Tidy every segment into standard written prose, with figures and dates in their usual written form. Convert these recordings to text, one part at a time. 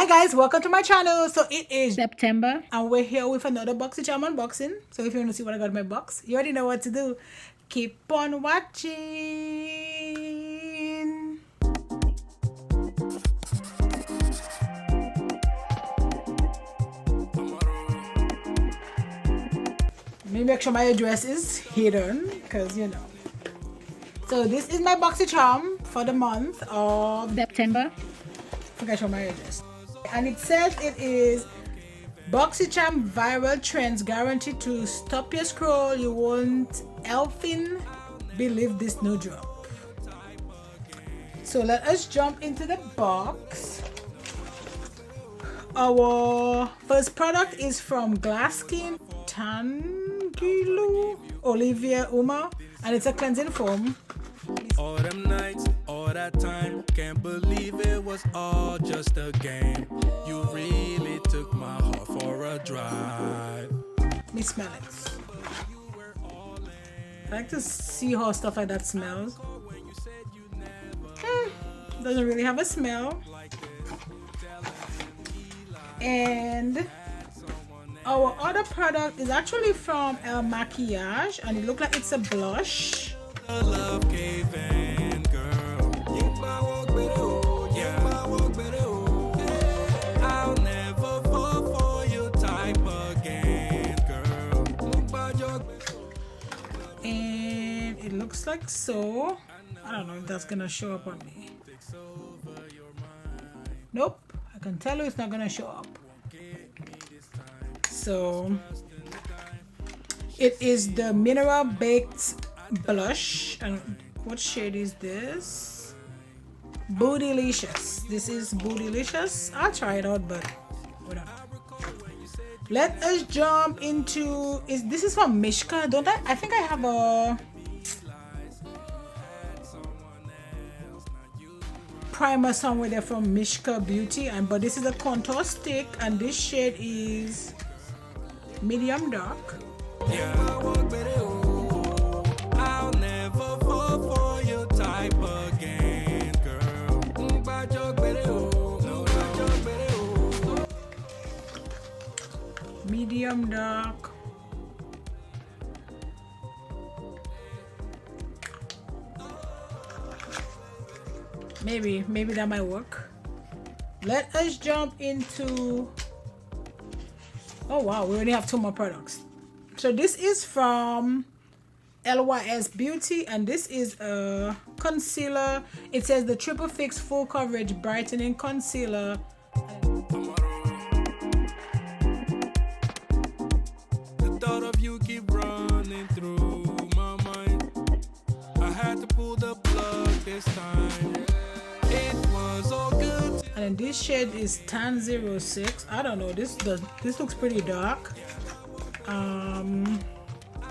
Hi guys, welcome to my channel. So it is September and we're here with another Boxycharm unboxing. So if you want to see what I got in my box, you already know what to do. Keep on watching. Let me make sure my address is hidden because you know. So this is my Boxycharm for the month of September. I think I show my address. And it says it is Boxycharm viral trends guaranteed to stop your scroll. You won't elfin believe this new drop. So let us jump into the box. Our first product is from Glasskin Tangilu Olivia Uma, and it's a cleansing foam. All them nights, all that time, can't believe it was all just a game. You really took my heart for a drive. Let me smell it. I like to see how stuff like that smells. Doesn't really have a smell. And our other product is actually from El Maquillage, and it looks like it's a blush. The love gave in, girl. I'll never fall for your type again, girl. And it looks like so. I don't know if that's gonna show up on me. Nope, I can tell you it's not gonna show up. So it is the Mineral Baked Blush, and what shade is this? Bootylicious. This is Bootylicious. I'll try it out, but whatever. Let us jump into this is from Mischo, don't I think I have a primer somewhere there from Mischo Beauty, but this is a contour stick, and this shade is medium dark. I'll never fall for your type again, girl. Medium dark. Maybe that might work. Let us jump into, oh wow, we only have 2 more products. So this is from LYS Beauty, and this is a concealer. It says the Triple Fix Full Coverage Brightening Concealer. The thought of you keep running through my mind. I had to pull the plug this time. It was all good. And then this shade is Tan 06. I don't know, this looks pretty dark.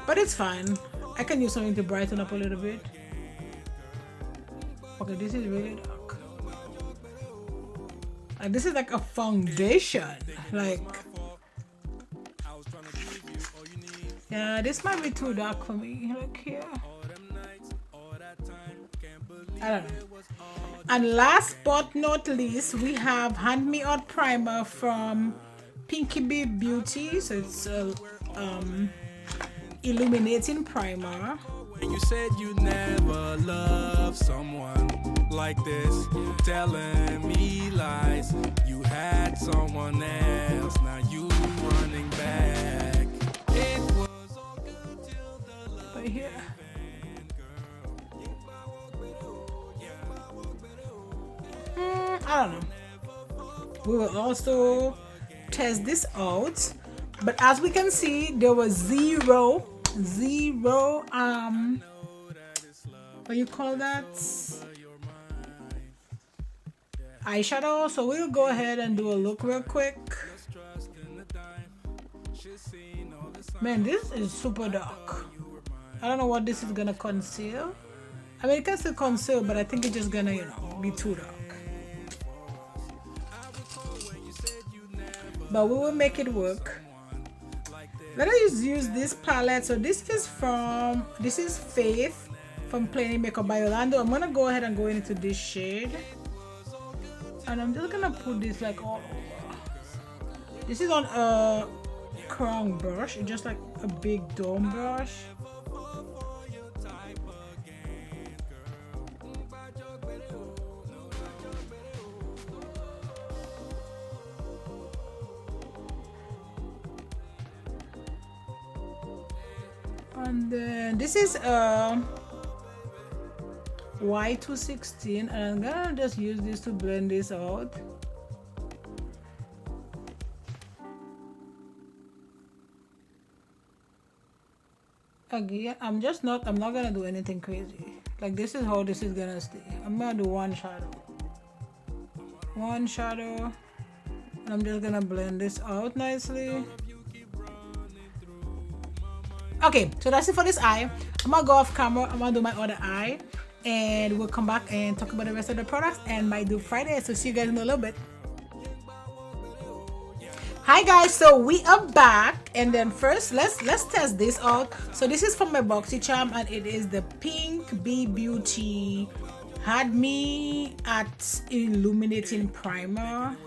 But it's fine. I can use something to brighten up a little bit. Okay, this is really dark. And this is like a foundation. Like, yeah, this might be too dark for me. Look here. I don't know. And last but not least, we have Hand Me Out Primer from Pinky Bee Beauty. So it's a illuminating primer. When you said you never loved someone like this, telling me lies, you had someone else, now you running back. It was all good till the love Right here. I don't know. We will also test this out, but as we can see, there was zero what you call that, eyeshadow. So we'll go ahead and do a look real quick. Man, this is super dark. I don't know what this is gonna conceal. I mean, it can still conceal, but I think it's just gonna, you know, be too dark. But we will make it work. Let us use this palette. So this is Faith from Plain Makeup by Yolondo. I'm gonna go ahead and go into this shade. And I'm just gonna put this like all over. This is on a crown brush, it's just like a big dome brush. And then this is Y216, and I'm gonna just use this to blend this out. Again, I'm not gonna do anything crazy. Like, this is how this is gonna stay. I'm gonna do one shadow, and I'm just gonna blend this out nicely. Okay, so that's it for this eye. I'm gonna go off camera, I'm gonna do my other eye, and we'll come back and talk about the rest of the products and might do Friday. So see you guys in a little bit. Hi guys, so we are back, and then first let's test this out. So this is from my Boxycharm, and it is the Pink Bee Beauty Had Me at Illuminating Primer.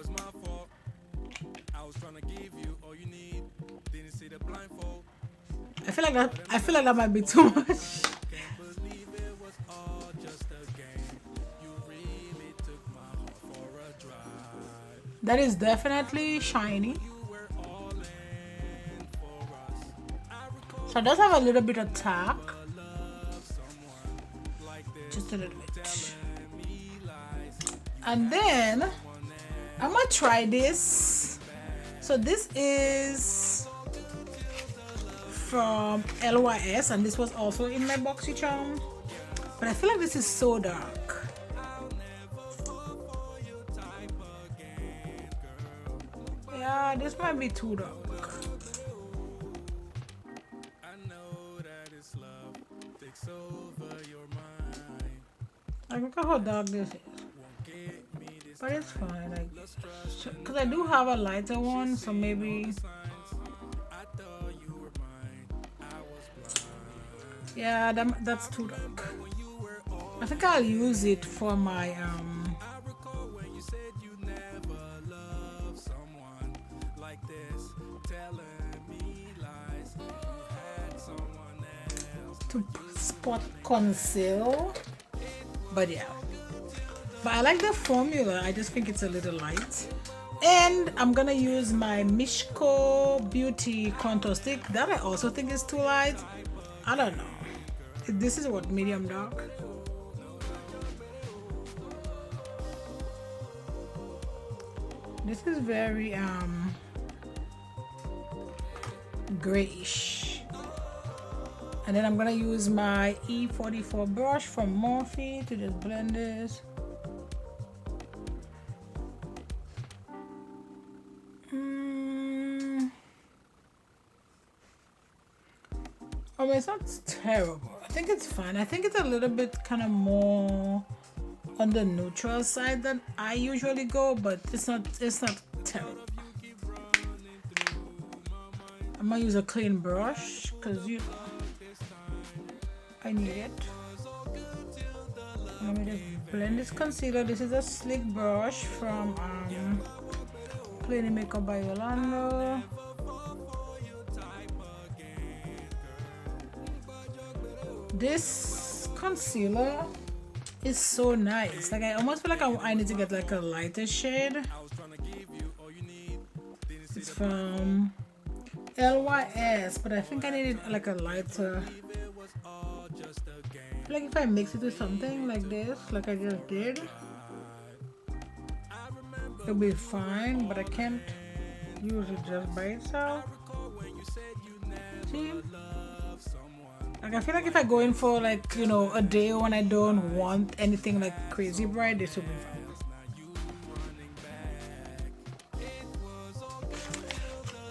I feel like that might be too much. That is definitely shiny. So it does have a little bit of tack. Just a little bit. And then I'm gonna try this. So this is from LYS, and this was also in my Boxycharm, but I feel like this is so dark. Yeah, this might be too dark. Like, look at how dark this is, but it's fine. Like, because I do have a lighter one, so maybe. Yeah, that's too dark. I think I'll use it for my to spot conceal. But yeah, but I like the formula. I just think it's a little light. And I'm gonna use my Mischo Beauty contour stick that I also think is too light. I don't know. This is what, medium dark. This is very grayish. And then I'm gonna use my E44 brush from Morphe to just blend this. I mean, it's not terrible. I think it's fine. I think it's a little bit kind of more on the neutral side than I usually go, but it's not terrible. I'm gonna use a clean brush because you know I need it. Let me just blend this concealer. This is a slick brush from Brightening Makeup by Yolondo. This concealer is so nice. Like, I almost feel like I need to get like a lighter shade. It's from LYS, but I think I needed like a lighter. Like, if I mix it with something like this, like I just did, it'll be fine, but I can't use it just by itself. See? Like, I feel like if I go in for, like, you know, a day when I don't want anything like crazy bright, this will be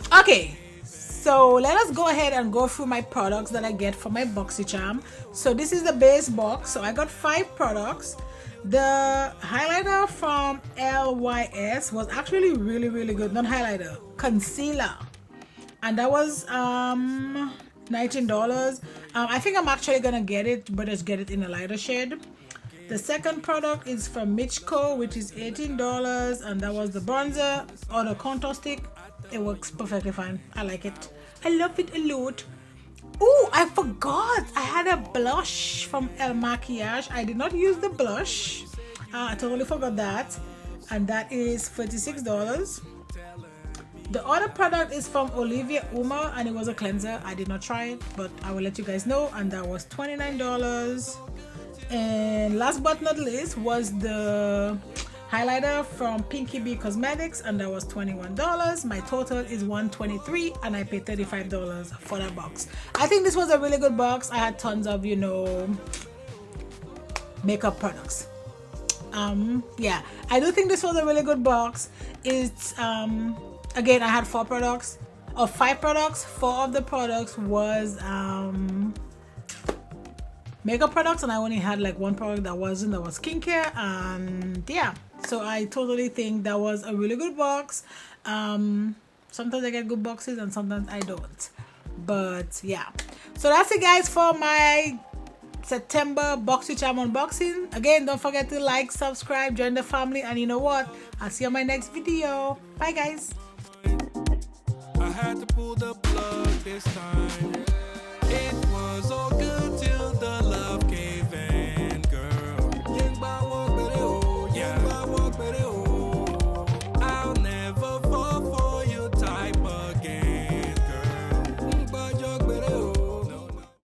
fine. Okay, so let us go ahead and go through my products that I get from my Boxycharm. So this is the base box. So I got 5 products. The highlighter from LYS was actually really good. Not highlighter, concealer, and that was $19. I think I'm actually gonna get it, but just get it in a lighter shade. The second product is from Mischo, which is $18, and that was the bronzer or the contour stick. It works perfectly fine. I like it. I love it a lot. Oh, I forgot. I had a blush from El Maquillage. I did not use the blush. I totally forgot that. And that is $36. The other product is from Olivia Uma, and it was a cleanser. I did not try it, but I will let you guys know. And that was $29. And last but not least was the highlighter from Pinky Bee Cosmetics, and that was $21. My total is $123, and I paid $35 for that box. I think this was a really good box. I had tons of, you know, makeup products. Yeah, I do think this was a really good box. It's again, I had 4 products or 5 products. 4 of the products was makeup products, and I only had like 1 product that was skincare. And yeah, so I totally think that was a really good box. Sometimes I get good boxes and sometimes I don't, but yeah. So that's it, guys, for my September Boxycharm unboxing. Again, don't forget to like, subscribe, join the family, and you know what, I'll see you on my next video. Bye, guys. I had to pull the plug this time. It was all good.